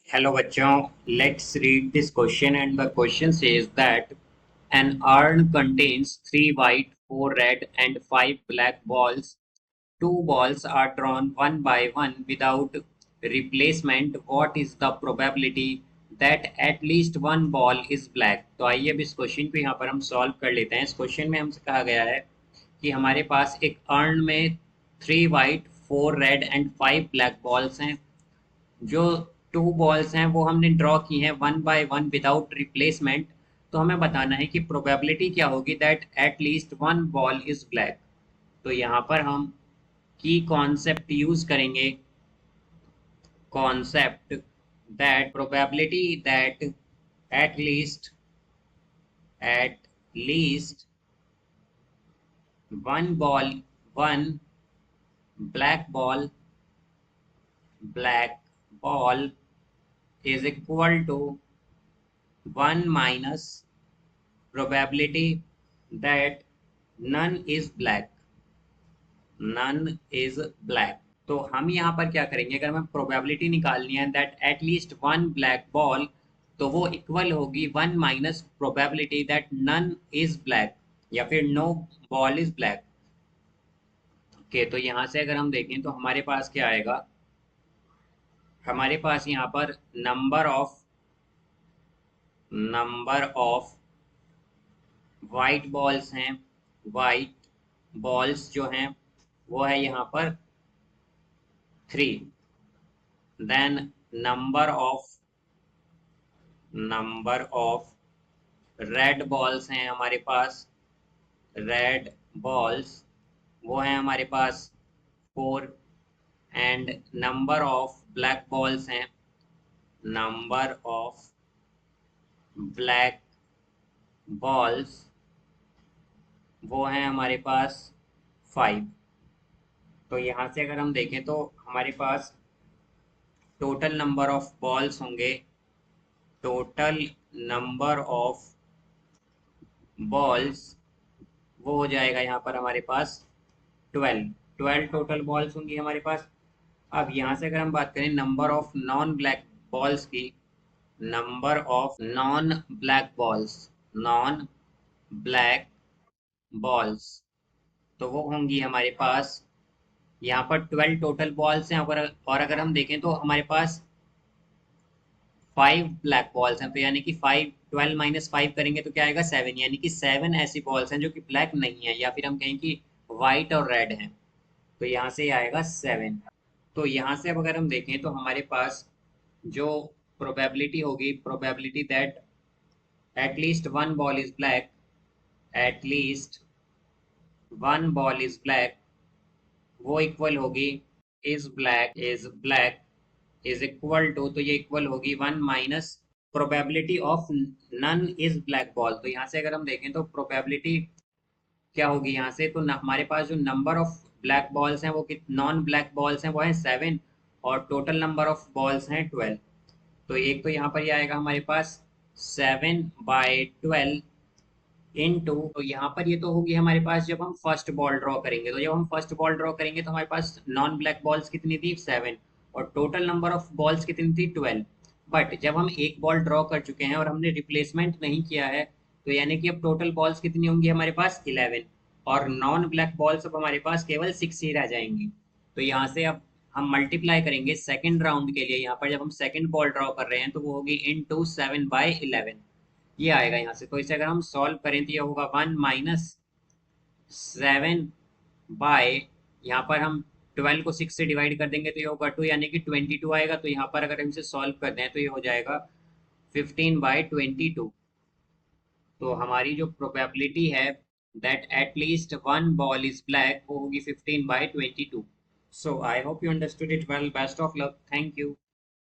Hello बच्चों, let's read this question and the question says that an urn contains 3 white, 4 red and 5 black balls. 2 balls are drawn one by one without replacement. What is the probability that at least one ball is black? तो आइए अब इस question को यहाँ पर हम solve कर लेते हैं। इस क्वेश्चन में हमसे कहा गया है कि हमारे पास एक अर्न में 3 white, 4 red and 5 black balls हैं। जो 2 बॉल्स हैं वो हमने ड्रॉ की हैं one by one without replacement. तो हमें बताना है कि प्रोबेबिलिटी क्या होगी that at least one ball is black. तो यहाँ पर हम की कॉन्सेप्ट यूज करेंगे, concept that probability that at least at least one black ball is equal to 1 minus probability that none is black, तो हम यहाँ पर क्या करेंगे, अगर हमें प्रोबेबिलिटी निकालनी है that at least one black ball, तो वो इक्वल होगी 1 minus probability that none is black या फिर no ball is black. Okay, तो यहाँ से अगर हम देखें तो हमारे पास क्या आएगा, हमारे पास यहाँ पर नंबर ऑफ वाइट बॉल्स हैं। वाइट बॉल्स जो हैं वो है यहाँ पर 3। Then number of red balls हैं हमारे पास। रेड बॉल्स वो हैं हमारे पास 4। And number of black balls हैं, नंबर ऑफ ब्लैक बॉल्स वो हैं हमारे पास 5। तो यहाँ से अगर हम देखें तो हमारे पास टोटल नंबर ऑफ बॉल्स होंगे, टोटल नंबर ऑफ बॉल्स वो हो जाएगा यहाँ पर हमारे पास 12 टोटल बॉल्स होंगी हमारे पास। अब यहाँ से अगर हम बात करें number of non black balls की, number of non black balls तो वो होंगी हमारे पास यहाँ पर 12 टोटल बॉल्स हैं। और अगर हम देखें तो हमारे पास 5 ब्लैक बॉल्स हैं, तो यानी कि 12 माइनस 5 करेंगे तो क्या आएगा 7, यानी कि 7 ऐसी बॉल्स हैं जो कि ब्लैक नहीं है, या फिर हम कहें कि वाइट और रेड हैं। तो यहाँ से आएगा 7। तो यहाँ से अब अगर हम देखें तो हमारे पास जो प्रोबेबिलिटी होगी, probability that at least one ball is black, at least one ball is black, वो इक्वल होगी is black is equal to, तो ये इक्वल होगी 1 minus probability of none is black ball. तो यहाँ से अगर हम देखें तो प्रोबेबिलिटी क्या होगी यहाँ से, तो हमारे पास जो नंबर ऑफ ब्लैक बॉल्स हैं वो नॉन ब्लैक बॉल्स हैं वो है 7 और टोटल नंबर ऑफ बॉल्स हैं 12। तो एक तो यहाँ पर ये आएगा हमारे पास 7/12 इनटू, तो यहाँ पर ये तो होगी हमारे पास जब हम फर्स्ट बॉल ड्रॉ करेंगे। तो जब हम फर्स्ट बॉल ड्रॉ करेंगे तो हमारे पास नॉन ब्लैक बॉल्स कितनी थी 7 और टोटल नंबर ऑफ बॉल्स कितनी थी 12। बट जब हम एक बॉल ड्रॉ कर चुके हैं और हमने रिप्लेसमेंट नहीं किया है, तो यानी कि अब टोटल बॉल्स कितनी होंगी हमारे पास 11 और नॉन ब्लैक बॉल्स अब हमारे पास केवल 6 ही रह जाएंगी। तो यहाँ से अब हम मल्टीप्लाई करेंगे सेकेंड राउंड के लिए, यहाँ पर जब हम सेकेंड बॉल ड्रॉ कर रहे हैं तो वो होगी इनटू 7/11, ये आएगा यहाँ से। तो इसे अगर हम सॉल्व करें तो ये होगा 1 माइनस 7 बाय, यहाँ पर हम 12 को 6 से डिवाइड कर देंगे तो ये होगा 2, यानी कि 22 आएगा। तो यहाँ पर अगर हम इसे सॉल्व कर दें तो ये हो जाएगा 15/22। तो हमारी जो प्रोबेबिलिटी है that at least one ball is black वो होगी 15/22। So I hope you understood it well. Best of luck, thank you.